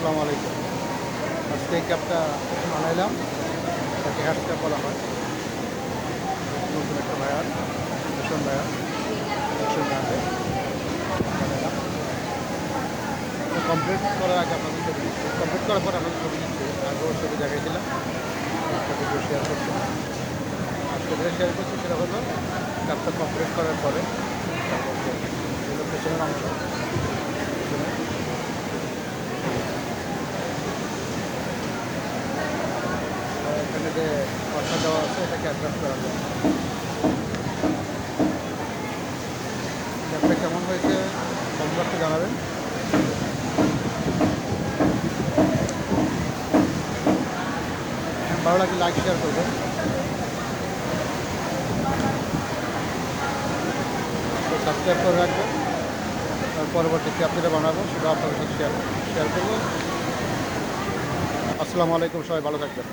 আসসালামু আলাইকুম। আজকে এই ক্যাবটা বানাইলাম, এটাকে হ্যাশ ক্যাব বলা হয়। নতুন একটা ভাইয়ার, ভীষণ ভাইয়ার, ভীষণ ব্র্যান্ডে বানাইলাম। কমপ্লিট করার আগে আপনাদের ছবি দিচ্ছি, কমপ্লিট করার পর আপনাদের ছবি দিচ্ছি। আগেও ছবি দেখাইছিলাম, একটা ভিডিও শেয়ার করছি। আজকে যেটা শেয়ার করছি সেটা হলো ক্যাবটা কমপ্লিট করার পরে তারপর এগুলো পেছনের অংশ, পেছনে এখানে যে খরচা দেওয়া আছে এটাকে অ্যাডজাস্ট করা যায়। ক্যাবটা কেমন হয়েছে কমেন্ট বক্সে জানাবেন। ভালো লাগলে লাইক শেয়ার করবেন, সাবস্ক্রাইব করে রাখবেন। আর পরবর্তী ক্যাব যেটা বানাবো সেটা আপনাদের সাথে শেয়ার করবো। আসসালামু আলাইকুম, সবাই ভালো থাকবেন।